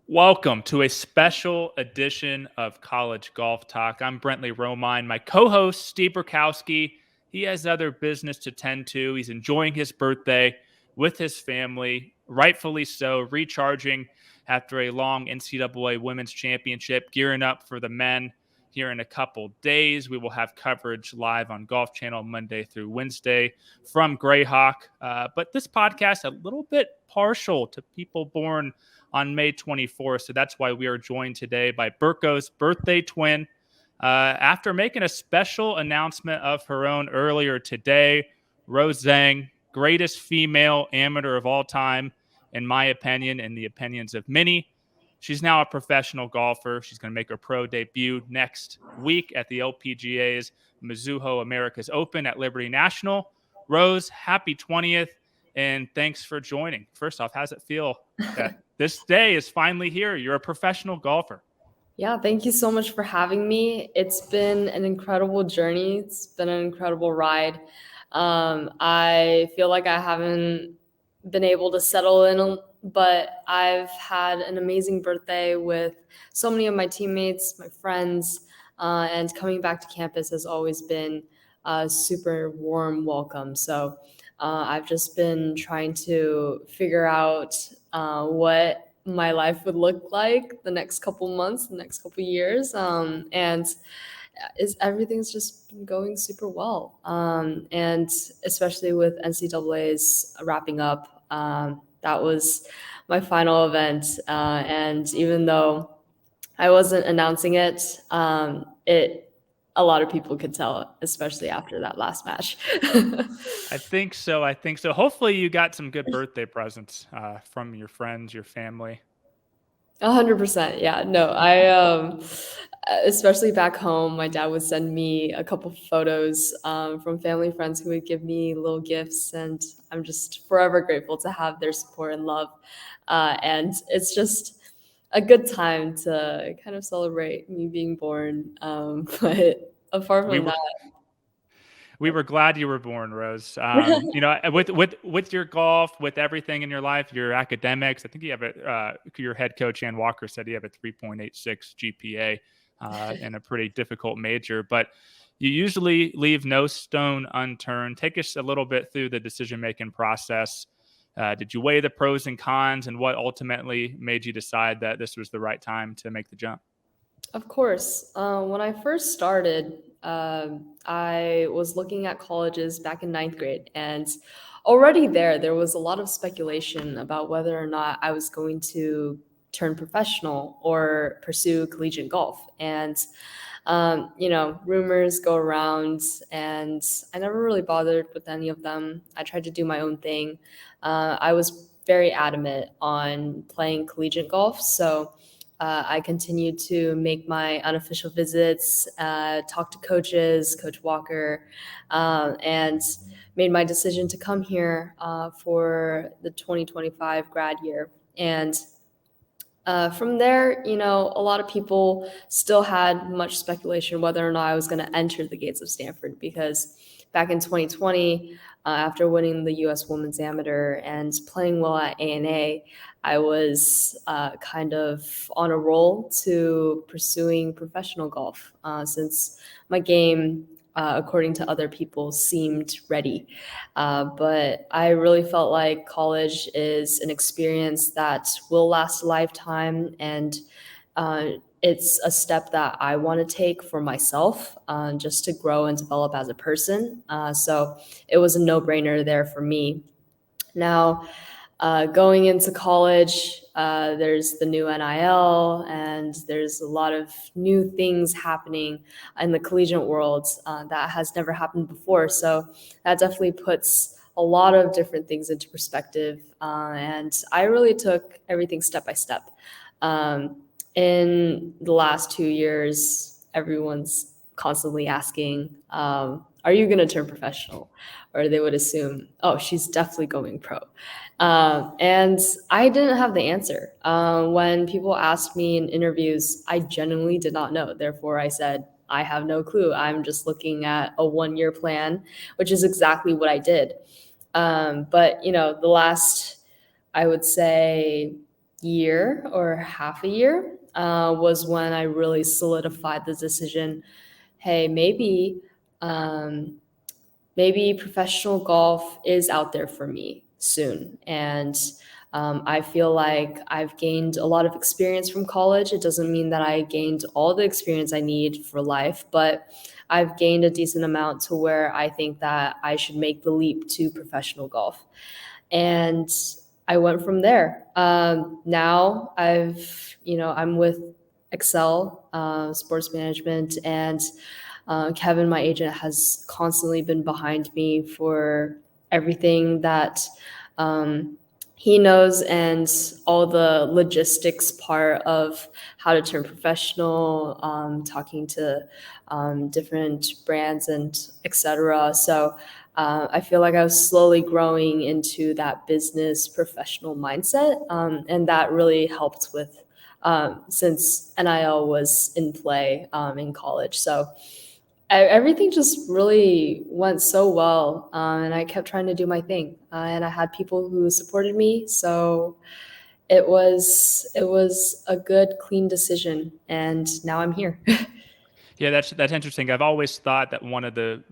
Welcome to a special edition of College Golf Talk. I'm Brentley Romine. My co-host, Steve Burkowski, he has other business to tend to. He's enjoying his birthday with his family, rightfully so, recharging after a long NCAA Women's Championship, gearing up for the men here in a couple days. We will have coverage live on Golf Channel Monday through Wednesday from Greyhawk. But this podcast a little bit partial to people born on May 24th. So that's why we are joined today by Burko's birthday twin. After making a special announcement of her own earlier today, Rose Zhang, greatest female amateur of all time, in my opinion, and the opinions of many. She's now a professional golfer. She's going to make her pro debut next week at the LPGA's Mizuho Americas Open at Liberty National. Rose, happy 20th, and thanks for joining. First off, how's it feel that this day is finally here? You're a professional golfer. Yeah, thank you so much for having me. It's been an incredible journey. It's been an incredible ride. I feel like I haven't been able to settle in, but I've had an amazing birthday with so many of my teammates, my friends, and coming back to campus has always been a super warm welcome. So I've just been trying to figure out what my life would look like the next couple months, the next couple years. Everything's just been going super well. And especially with NCAA's wrapping up, that was my final event. And even though I wasn't announcing it, a lot of people could tell, especially after that last match. I think so. Hopefully you got some good birthday presents from your friends, your family. 100%. Yeah, no, especially back home, my dad would send me a couple photos from family friends who would give me little gifts, and I'm just forever grateful to have their support and love. And it's just a good time to kind of celebrate me being born. But apart from that, we were glad you were born, Rose. With your golf, with everything in your life, your academics, I think you have your head coach, Ann Walker, said you have a 3.86 GPA in a pretty difficult major, but you usually leave no stone unturned. Take us a little bit through the decision-making process. Did you weigh the pros and cons, and what ultimately made you decide that this was the right time to make the jump? Of course. When I first started, I was looking at colleges back in ninth grade, and already there was a lot of speculation about whether or not I was going to turn professional or pursue collegiate golf. And rumors go around, and I never really bothered with any of them. I tried to do my own thing. I was very adamant on playing collegiate golf, so I continued to make my unofficial visits, talk to coaches, Coach Walker, and made my decision to come here for the 2025 grad year. And from there, a lot of people still had much speculation whether or not I was going to enter the gates of Stanford, because back in 2020, after winning the U.S. Women's Amateur and playing well at ANA, I was kind of on a roll to pursuing professional golf since my game, according to other people, seemed ready. But I really felt like college is an experience that will last a lifetime, and it's a step that I want to take for myself, just to grow and develop as a person. So it was a no-brainer there for me. Now, going into college, there's the new NIL, and there's a lot of new things happening in the collegiate world that has never happened before. So that definitely puts a lot of different things into perspective. And I really took everything step by step. In the last 2 years, everyone's constantly asking, are you going to turn professional? Or they would assume, oh, she's definitely going pro. And I didn't have the answer. When people asked me in interviews, I genuinely did not know. Therefore, I said, I have no clue. I'm just looking at a 1-year plan, which is exactly what I did. But, the last, I would say, year or half a year was when I really solidified the decision. Hey, um, maybe professional golf is out there for me soon. And I feel like I've gained a lot of experience from college. It doesn't mean that I gained all the experience I need for life, but I've gained a decent amount to where I think that I should make the leap to professional golf. And I went from there. Now I'm with Excel Sports Management, and Kevin, my agent, has constantly been behind me for everything that he knows and all the logistics part of how to turn professional, talking to different brands and etc. So I feel like I was slowly growing into that business professional mindset, and that really helped with since NIL was in play in college. So everything just really went so well, and I kept trying to do my thing, and I had people who supported me. So it was a good, clean decision, and now I'm here. Yeah, that's interesting. I've always thought that one of the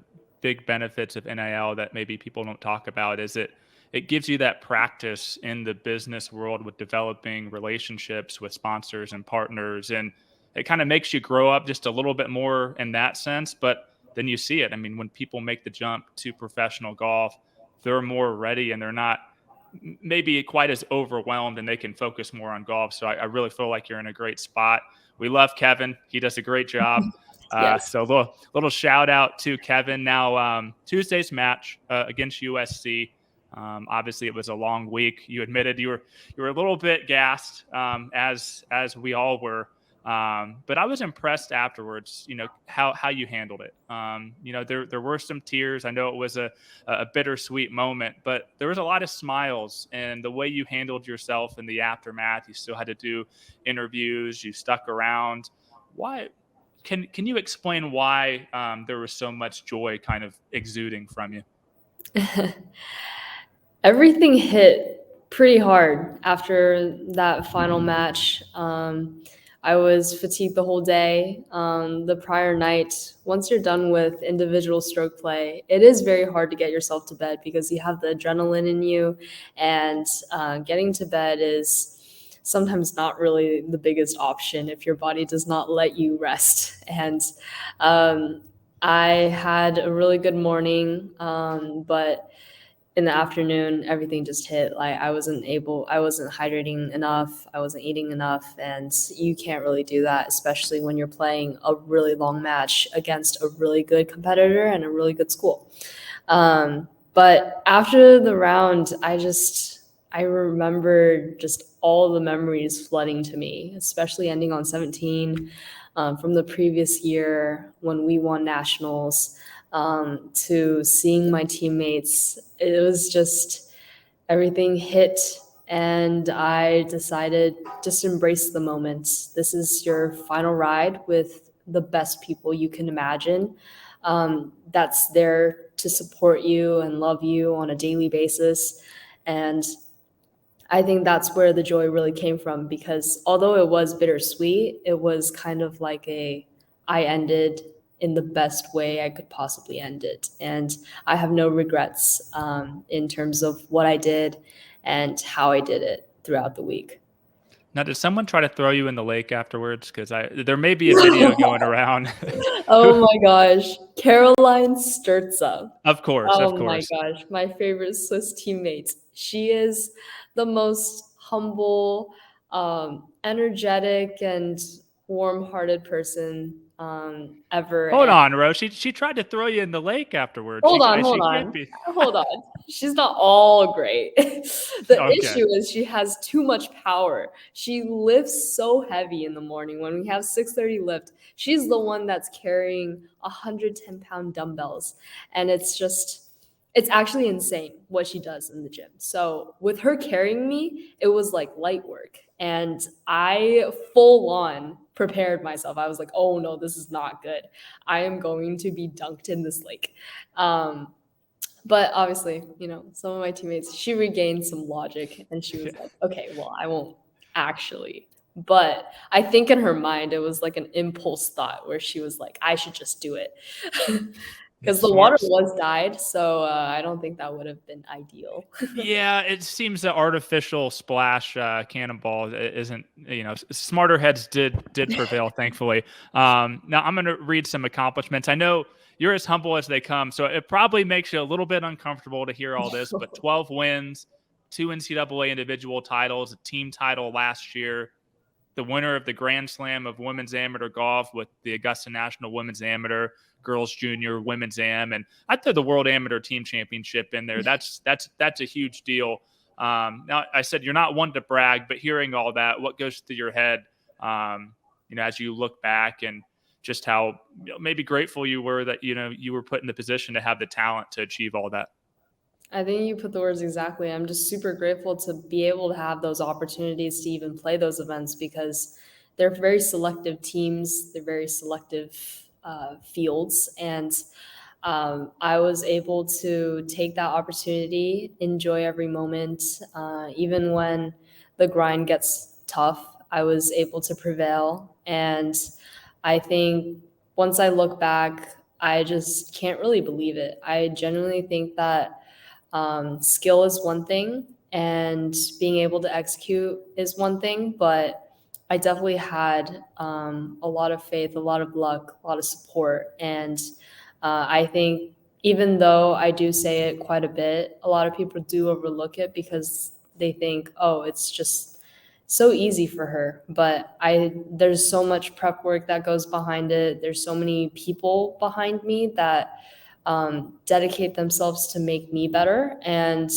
big benefits of NIL that maybe people don't talk about is it gives you that practice in the business world with developing relationships with sponsors and partners, and it kind of makes you grow up just a little bit more in that sense. But then you see it. I mean, when people make the jump to professional golf, they're more ready and they're not maybe quite as overwhelmed, and they can focus more on golf. So I really feel like you're in a great spot. We love Kevin. He does a great job. Yes. So little shout out to Kevin. Now Tuesday's match against USC. Obviously, it was a long week. You admitted you were a little bit gassed, as we all were. But I was impressed afterwards. You know how you handled it. There were some tears. I know it was a bittersweet moment, but there was a lot of smiles, and the way you handled yourself in the aftermath. You still had to do interviews. You stuck around. Why? Can you explain why there was so much joy kind of exuding from you? Everything hit pretty hard after that final match. I was fatigued the whole day. The prior night, once you're done with individual stroke play, it is very hard to get yourself to bed because you have the adrenaline in you, and getting to bed is sometimes not really the biggest option if your body does not let you rest. And um, I had a really good morning, but in the afternoon everything just hit. Like I wasn't hydrating enough, I wasn't eating enough, and you can't really do that, especially when you're playing a really long match against a really good competitor and a really good school. But after the round, I remember just all the memories flooding to me, especially ending on 17, from the previous year when we won nationals, to seeing my teammates. It was just everything hit, and I decided just embrace the moment. This is your final ride with the best people you can imagine. That's there to support you and love you on a daily basis. And I think that's where the joy really came from, because although it was bittersweet, it was kind of like I ended in the best way I could possibly end it. And I have no regrets in terms of what I did and how I did it throughout the week. Now, did someone try to throw you in the lake afterwards? Because there may be a video going around. Who? Oh my gosh. Caroline Sturza. Of course, of Oh my course. gosh, my favorite Swiss teammate. She is the most humble, energetic, and warm-hearted person ever. Hold And on, Rose. She tried to throw you in the lake afterwards. hold on, She hold can't on, be. hold on. She's not all great. The Okay. issue is she has too much power. She lifts so heavy in the morning when we have 6:30 lift. She's the one that's carrying 110-pound dumbbells, and it's actually insane what she does in the gym. So with her carrying me, it was like light work. And I full on prepared myself. I was like, oh no, this is not good. I am going to be dunked in this lake. Um, but obviously, some of my teammates, she regained some logic and she was Yeah. like, okay, well, I won't. actually. But I think in her mind, it was like an impulse thought where she was like, I should just do it. Because the water Smart. was dyed. So I don't think that would have been ideal. Yeah, it seems that artificial splash cannonball isn't. Smarter heads did prevail, thankfully. Now I'm going to read some accomplishments. I know you're as humble as they come, so it probably makes you a little bit uncomfortable to hear all this. But 12 wins, 2 NCAA individual titles, a team title last year, the winner of the Grand Slam of women's amateur golf with the Augusta National Women's Amateur, Girls Junior, Women's Am, and I'd throw the World Amateur Team Championship in there. That's a huge deal. Now, I said you're not one to brag, but hearing all that, what goes through your head, as you look back and just how maybe grateful you were that you were put in the position to have the talent to achieve all that. I think you put the words exactly. I'm just super grateful to be able to have those opportunities to even play those events because they're very selective teams. They're very selective fields. And I was able to take that opportunity, enjoy every moment. Even when the grind gets tough, I was able to prevail. And I think once I look back, I just can't really believe it. I genuinely think that skill is one thing and being able to execute is one thing, but I definitely had a lot of faith, a lot of luck, a lot of support. And I think even though I do say it quite a bit, a lot of people do overlook it because they think, oh, it's just so easy for her. But there's so much prep work that goes behind it. There's so many people behind me that dedicate themselves to make me better. And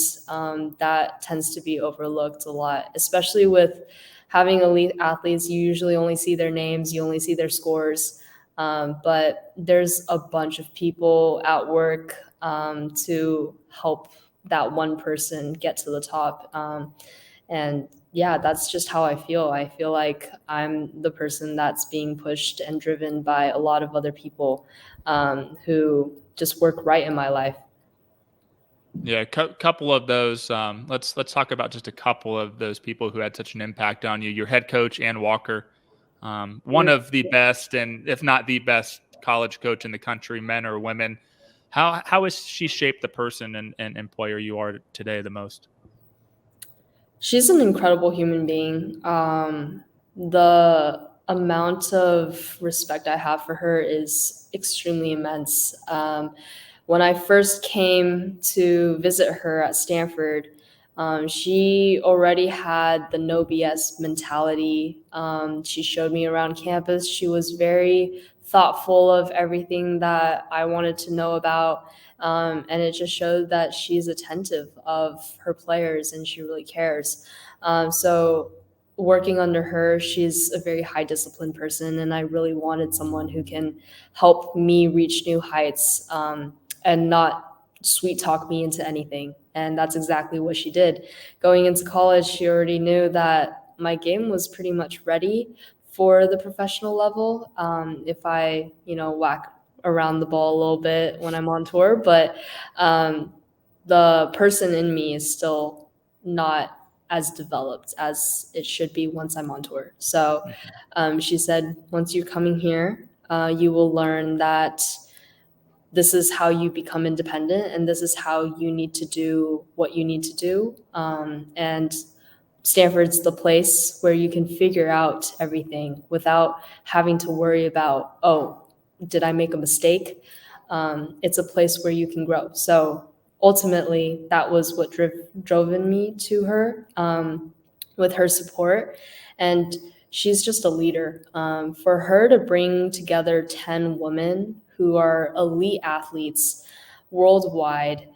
that tends to be overlooked a lot, especially with having elite athletes. You usually only see their names, you only see their scores. But there's a bunch of people at work to help that one person get to the top. And yeah, that's just how I feel. I feel like I'm the person that's being pushed and driven by a lot of other people who just work right in my life. Yeah, couple of those. Let's talk about just a couple of those people who had such an impact on you. Your head coach, Ann Walker, one of the best, and if not the best, college coach in the country, men or women. How has she shaped the person and player you are today the most? She's an incredible human being. The amount of respect I have for her is extremely immense. When I first came to visit her at Stanford, she already had the no BS mentality. She showed me around campus. She was very thoughtful of everything that I wanted to know about. And it just showed that she's attentive of her players and she really cares. So working under her, she's a very high disciplined person, and I really wanted someone who can help me reach new heights and not sweet talk me into anything. And that's exactly what she did. Going into college, she already knew that my game was pretty much ready for the professional level. If I, whack around the ball a little bit when I'm on tour, but the person in me is still not as developed as it should be once I'm on tour. So she said, once you're coming here, you will learn that this is how you become independent and this is how you need to do what you need to do. And Stanford's the place where you can figure out everything without having to worry about, oh, did I make a mistake? It's a place where you can grow. So ultimately, that was what drove me to her with her support. And she's just a leader. For her to bring together 10 women who are elite athletes worldwide,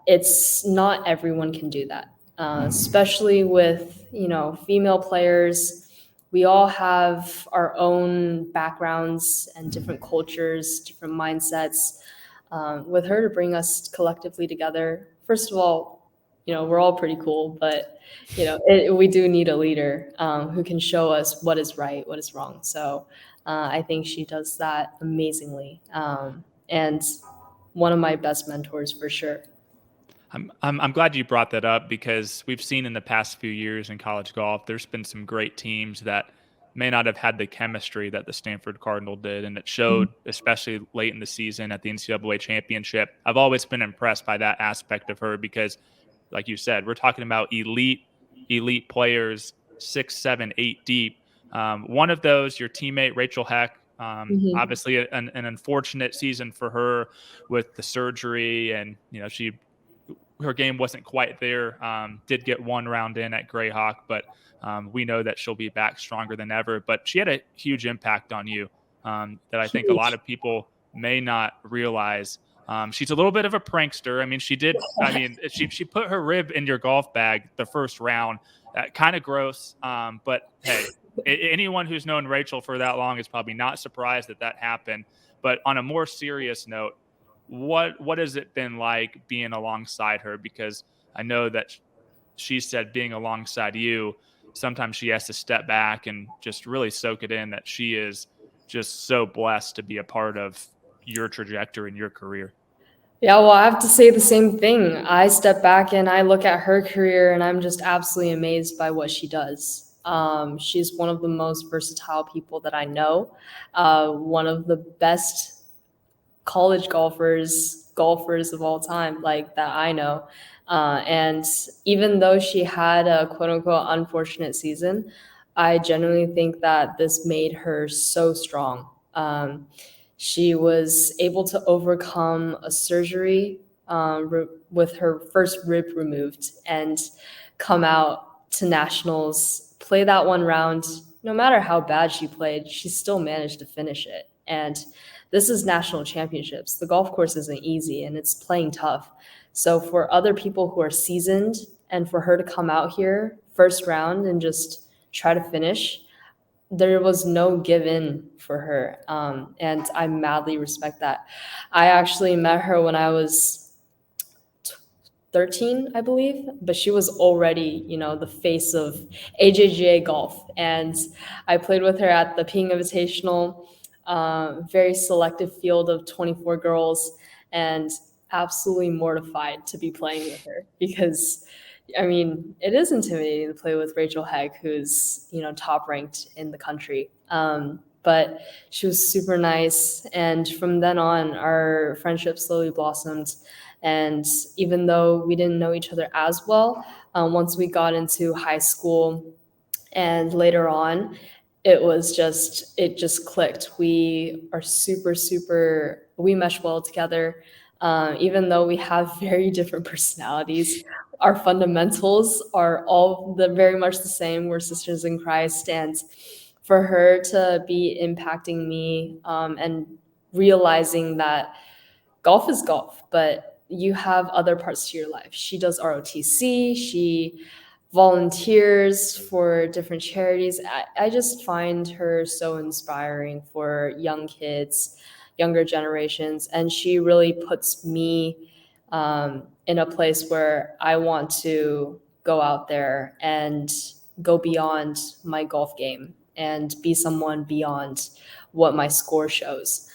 it's not everyone can do that. Especially with female players. We all have our own backgrounds and different cultures, different mindsets. With her to bring us collectively together, first of all, we're all pretty cool, but we do need a leader who can show us what is right, what is wrong. So I think she does that amazingly, and one of my best mentors for sure. I'm glad you brought that up because we've seen in the past few years in college golf, there's been some great teams that may not have had the chemistry that the Stanford Cardinal did, and it showed, especially late in the season at the NCAA championship. I've always been impressed by that aspect of her because, like you said, we're talking about elite players, 6, 7, 8 deep. One of those, your teammate Rachel Heck. Mhm. Obviously, an unfortunate season for her with the surgery, and her game wasn't quite there. Did get one round in at Greyhawk, but we know that she'll be back stronger than ever. But she had a huge impact on you that I think a lot Huge. of people may not realize. She's a little bit of a prankster. I mean, she did. I mean, she put her rib in your golf bag the first round. Kind of gross. But hey, anyone who's known Rachel for that long is probably not surprised that happened. But on a more serious note, what has it been like being alongside her? Because I know that she said being alongside you, sometimes she has to step back and just really soak it in that she is just so blessed to be a part of your trajectory in your career. Yeah, well, I have to say the same thing. I step back and I look at her career and I'm just absolutely amazed by what she does. She's one of the most versatile people that I know, one of the best college golfers of all time, like that I know. And even though she had a quote unquote unfortunate season, I genuinely think that this made her so strong. She was able to overcome a surgery with her first rib removed and come out to nationals, play that one round. No matter how bad she played, she still managed to finish it. And this is national championships. The golf course isn't easy and it's playing tough. So for other people who are seasoned and for her to come out here first round and just try to finish, there was no give in for her. And I madly respect that. I actually met her when I was 13, I believe, but she was already, the face of AJGA golf. And I played with her at the Ping Invitational, very selective field of 24 girls, and absolutely mortified to be playing with her because, I mean, it is intimidating to play with Rachel Hegg, who's, top ranked in the country. But she was super nice. And from then on, our friendship slowly blossomed. And even though we didn't know each other as well, once we got into high school and later on, it just clicked. We are super, we mesh well together. Even though we have very different personalities, our fundamentals are all very much the same. We're sisters in Christ. And for her to be impacting me and realizing that golf is golf, but you have other parts to your life. She does ROTC. She volunteers for different charities. I just find her so inspiring for young kids, younger generations. And she really puts me in a place where I want to go out there and go beyond my golf game and be someone beyond what my score shows.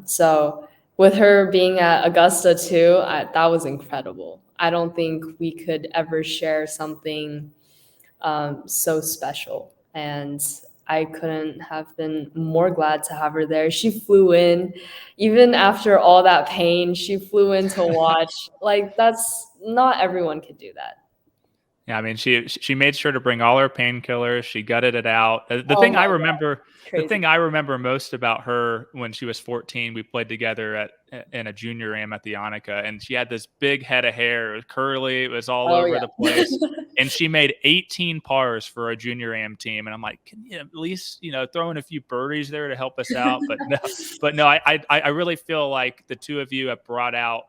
So with her being at Augusta too, that was incredible. I don't think we could ever share something so special. And I couldn't have been more glad to have her there. She flew in, even after all that pain, she flew in to watch. Like, that's not everyone could do that. Yeah, I mean, she made sure to bring all her painkillers. She gutted it out. Oh my God, it's The crazy. thing I remember most about her when she was 14, we played together in a junior am at the Annika, and she had this big head of hair. It was curly. It was all Oh over yeah. the place. And she made 18 pars for a junior am team. And I'm like, can you at least, throw in a few birdies there to help us out? But no, I really feel like the two of you have brought out,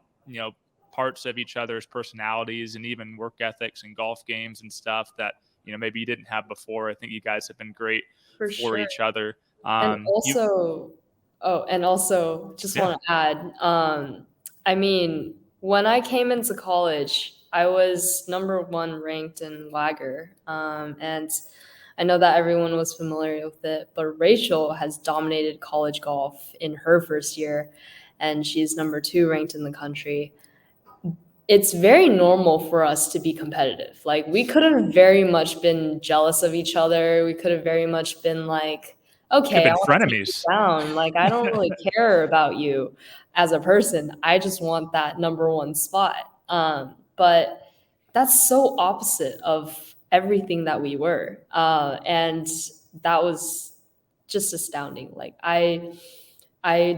parts of each other's personalities and even work ethics and golf games and stuff that maybe you didn't have before. I think you guys have been great For for sure. each other. And You also, just Yeah. want to add, I mean, when I came into college, I was number one ranked in Wagger. And I know that everyone was familiar with it, but Rachel has dominated college golf in her first year, and she's number two ranked in the country. it's very normal for us to be competitive. Like, we could have very much been jealous of each other. We could have very much been like, Could have okay, I been want to take you frenemies. down. Like, I don't really care about you as a person. I just want that number one spot. But that's so opposite of everything that we were. And that was just astounding. Like, I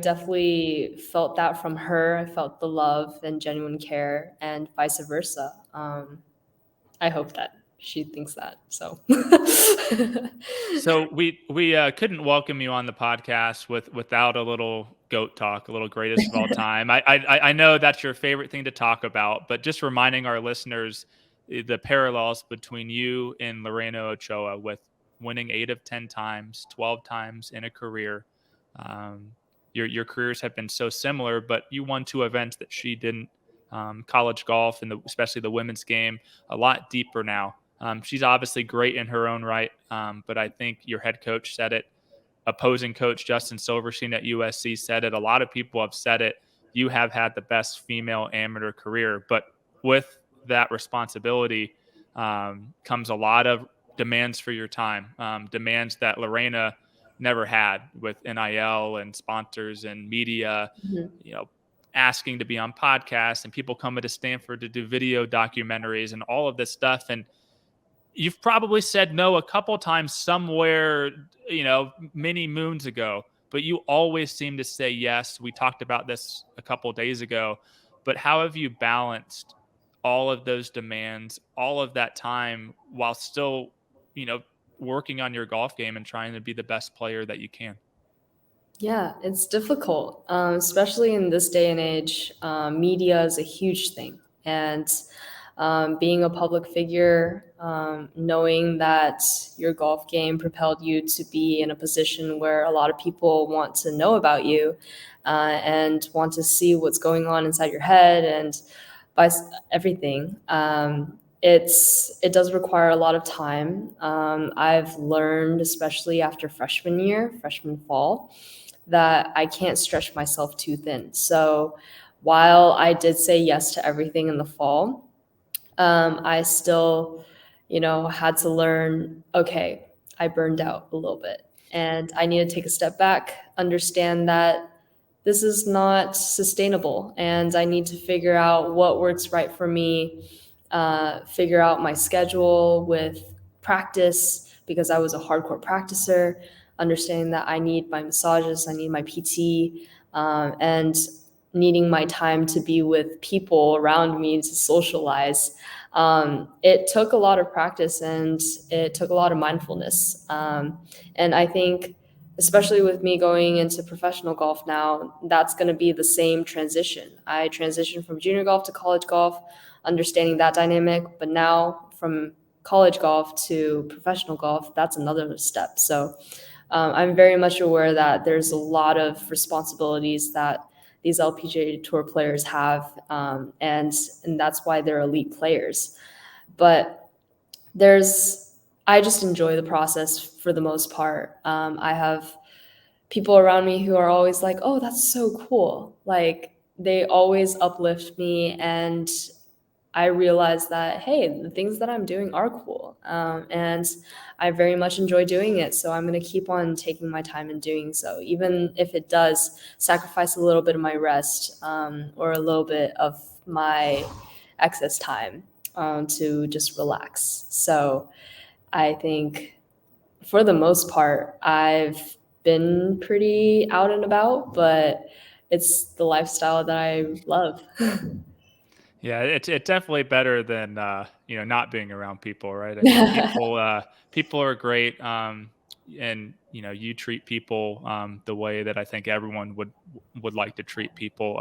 definitely felt that from her. I felt the love and genuine care, and vice versa. I hope that she thinks that. So, So we couldn't welcome you on the podcast without a little goat talk, a little greatest of all time. I know that's your favorite thing to talk about, but just reminding our listeners the parallels between you and Lorena Ochoa with winning 8 of 10 times, 12 times in a career. Um, your careers have been so similar, but you won 2 events that she didn't. College golf and especially the women's game, a lot deeper now. She's obviously great in her own right, but I think your head coach said it. Opposing coach Justin Silverstein at USC said it. A lot of people have said it. You have had the best female amateur career, but with that responsibility comes a lot of demands for your time, demands that Lorena never had with NIL and sponsors and media. Mhm. You know, asking to be on podcasts and people coming to Stanford to do video documentaries and all of this stuff. And you've probably said no a couple times somewhere, many moons ago, but you always seem to say yes. We talked about this a couple days ago, but how have you balanced all of those demands, all of that time while still, you know, working on your golf game and trying to be the best player that you can? Yeah, it's difficult, especially in this day and age. Media is a huge thing. And being a public figure, knowing that your golf game propelled you to be in a position where a lot of people want to know about you and want to see what's going on inside your head and by everything. It does require a lot of time. I've learned, especially after freshman fall, that I can't stretch myself too thin. So while I did say yes to everything in the fall, I still, had to learn, okay, I burned out a little bit and I need to take a step back, understand that this is not sustainable and I need to figure out what works right for me, figure out my schedule with practice because I was a hardcore practicer, understanding that I need my massages, I need my PT, and needing my time to be with people around me to socialize. It took a lot of practice and it took a lot of mindfulness. And I think, especially with me going into professional golf now, that's going to be the same transition. I transitioned from junior golf to college golf, understanding that dynamic, but now from college golf to professional golf, that's another step. So I'm very much aware that there's a lot of responsibilities that these LPGA Tour players have, and that's why they're elite players. But I just enjoy the process for the most part. I have people around me who are always like, "Oh, that's so cool!" Like, they always uplift me, and I realized that, hey, the things that I'm doing are cool. And I very much enjoy doing it. So I'm going to keep on taking my time and doing so, even if it does sacrifice a little bit of my rest, or a little bit of my excess time, to just relax. So I think for the most part, I've been pretty out and about, but it's the lifestyle that I love. Yeah, it's definitely better than not being around people, right? I mean, people are great, and you treat people the way that I think everyone would like to treat people.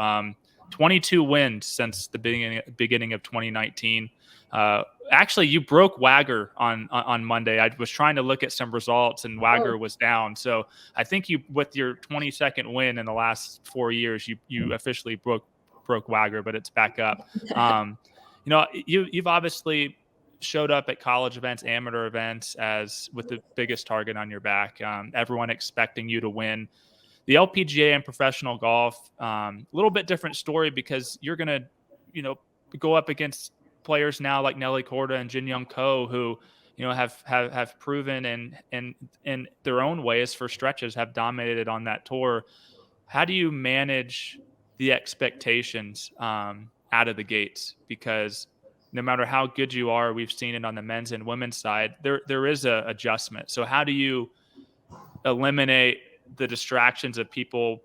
22 wins since the beginning of 2019. Uh, Actually, you broke Wagger on Monday. I was trying to look at some results, and Oh, Wagger was down. So I think you, with your 22nd win in the last 4 years, you officially broke Wagger, but it's back up. You've obviously showed up at college events, amateur events, as with the biggest target on your back. Everyone expecting you to win. The LPGA and professional golf, a little bit different story because you're gonna, you know, go up against players now like Nelly Korda and Jin Young Ko, who have proven and in their own ways for stretches have dominated on that tour. How do you manage the expectations out of the gates? Because no matter how good you are, we've seen it on the men's and women's side, there is a adjustment. So how do you eliminate the distractions of people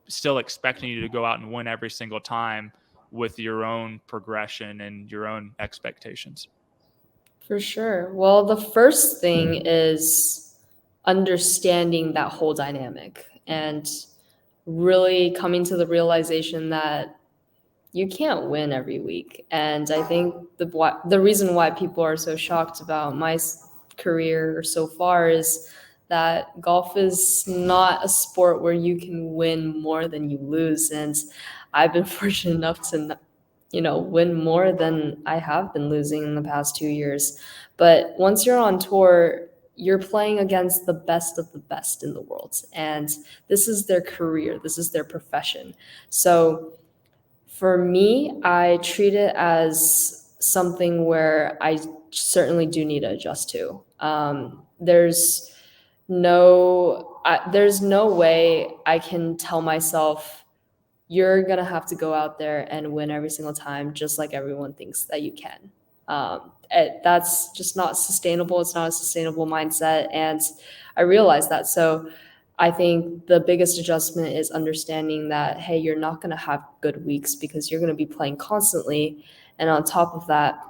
still expecting you to go out and win every single time with your own progression and your own expectations? For sure. Well, the first thing is understanding that whole dynamic and really coming to the realization that you can't win every week. And I think the reason why people are so shocked about my career so far is that golf is not a sport where you can win more than you lose. And I've been fortunate enough to win more than I have been losing in the past 2 years. But once you're on tour, you're playing against the best of the best in the world. And this is their career, this is their profession. So for me, I treat it as something where I certainly do need to adjust to. There's no way I can tell myself you're going to have to go out there and win every single time, just like everyone thinks that you can. That's just not sustainable. It's not a sustainable mindset. And I realize that. So I think the biggest adjustment is understanding that, hey, you're not going to have good weeks because you're going to be playing constantly. And on top of that,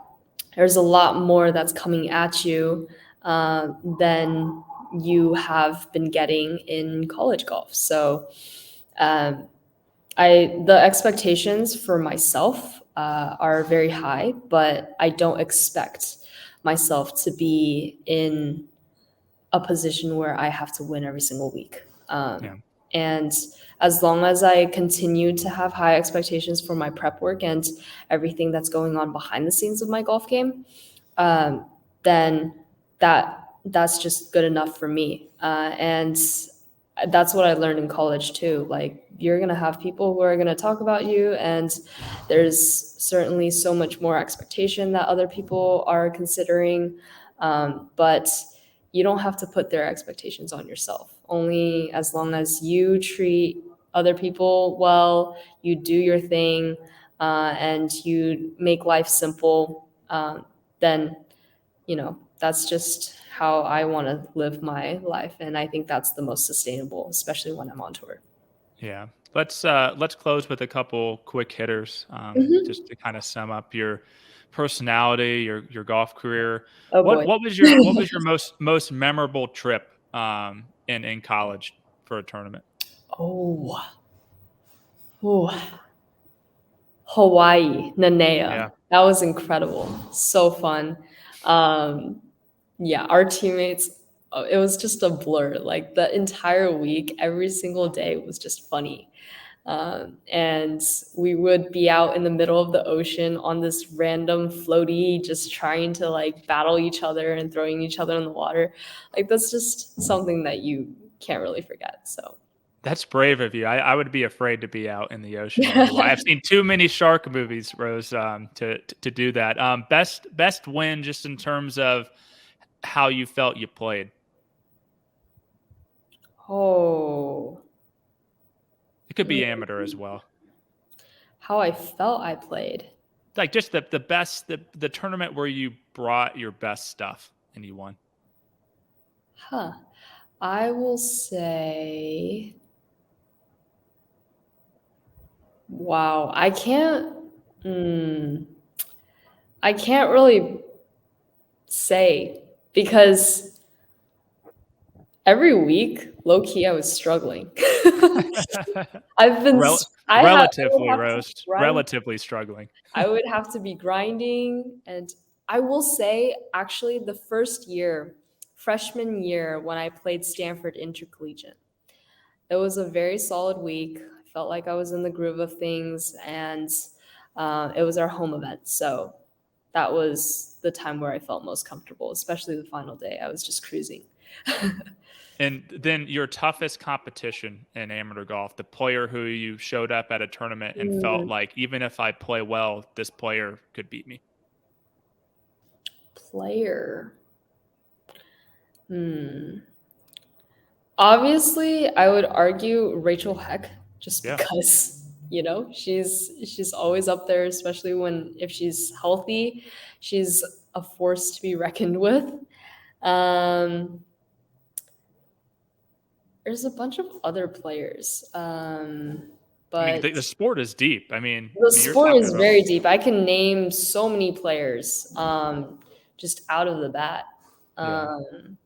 there's a lot more that's coming at you than you have been getting in college golf. So the expectations for myself are very high, but I don't expect myself to be in a position where I have to win every single week. And as long as I continue to have high expectations for my prep work and everything that's going on behind the scenes of my golf game, then that's just good enough for me. And that's what I learned in college too. Like, you're going to have people who are going to talk about you, and there's certainly so much more expectation that other people are considering. But you don't have to put their expectations on yourself. Only as long as you treat other people well, you do your thing, and you make life simple, then, that's just how I want to live my life. And I think that's the most sustainable, especially when I'm on tour. Yeah. Let's close with a couple quick hitters, just to kind of sum up your personality, your golf career. Oh What boy. what was your most memorable trip in college for a tournament? Oh, Hawaii, Nanea. Yeah. That was incredible. So fun. Yeah, our teammates, it was just a blur. Like, the entire week, every single day was just funny. And we would be out in the middle of the ocean on this random floaty, just trying to like battle each other and throwing each other in the water. Like, that's just something that you can't really forget. So That's brave of you. I would be afraid to be out in the ocean in Hawaii. I've seen too many shark movies, Rose, to do that. Best win just in terms of how you felt you played. Oh, It could be amateur as well. how I felt I played. Like just the best the tournament where you brought your best stuff and you won. Huh. I will say, wow, I can't really say, because every week, low key, I was struggling. I've been, Relatively, Roast. Relatively struggling. I would have to be grinding. And I will say, actually, the first year, freshman year, when I played Stanford intercollegiate, it was a very solid week. I felt like I was in the groove of things, and it was our home event. So that was the time where I felt most comfortable, especially the final day. I was just cruising. And then your toughest competition in amateur golf, the player who you showed up at a tournament and felt Mm, like, even if I play well, this player could beat me. player. Hmm. Obviously, I would argue Rachel Heck, just Yeah. because she's always up there, especially when if she's healthy, she's a force to be reckoned with. Um, there's a bunch of other players, I mean, but the sport is deep. the You're sport talking is about, very deep. I can name so many players, just out of the bat. yeah. Um,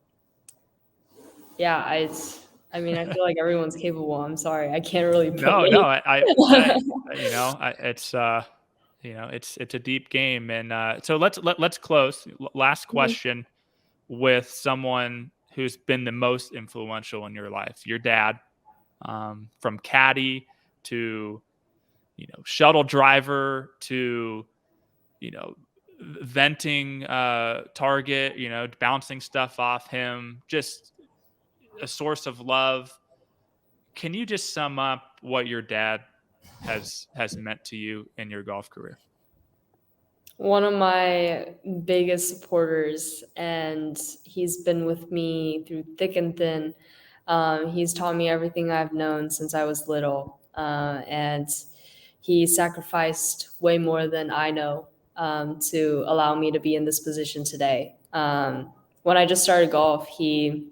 yeah, I mean, I feel like everyone's capable. I'm sorry, I can't really put No, no, names. it's a deep game. And so let's close. Last Mhm. question with someone who's been the most influential in your life, your dad, from caddy to, shuttle driver to, you know, venting target, bouncing stuff off him, just a source of love. Can you just sum up what your dad has meant to you in your golf career? One of my biggest supporters, and he's been with me through thick and thin. He's taught me everything I've known since I was little, and he sacrificed way more than I know, to allow me to be in this position today. When I just started golf, he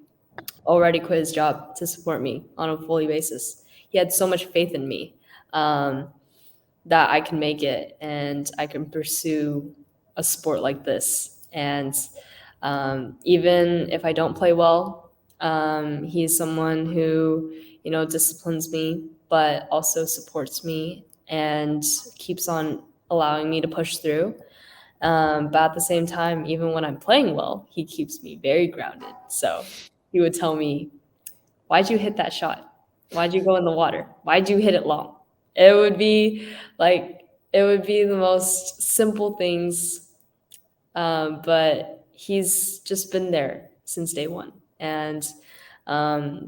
already quit his job to support me on a fully basis. He had so much faith in me. That I can make it and I can pursue a sport like this. And even if I don't play well, he's someone who, disciplines me, but also supports me and keeps on allowing me to push through. But at the same time, even when I'm playing well, he keeps me very grounded. So he would tell me, why'd you hit that shot? Why'd you go in the water? Why'd you hit it long? It would be it would be the most simple things, but he's just been there since day one. And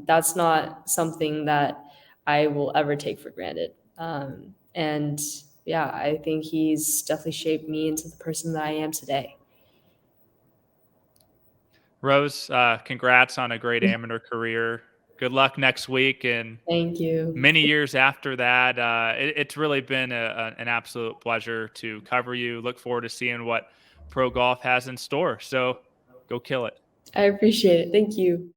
that's not something that I will ever take for granted. And yeah, I think he's definitely shaped me into the person that I am today. Rose, congrats on a great amateur career. Good luck next week and Thank you. many years after that. It's really been an absolute pleasure to cover you. Look forward to seeing what pro golf has in store. So go kill it. I appreciate it. Thank you.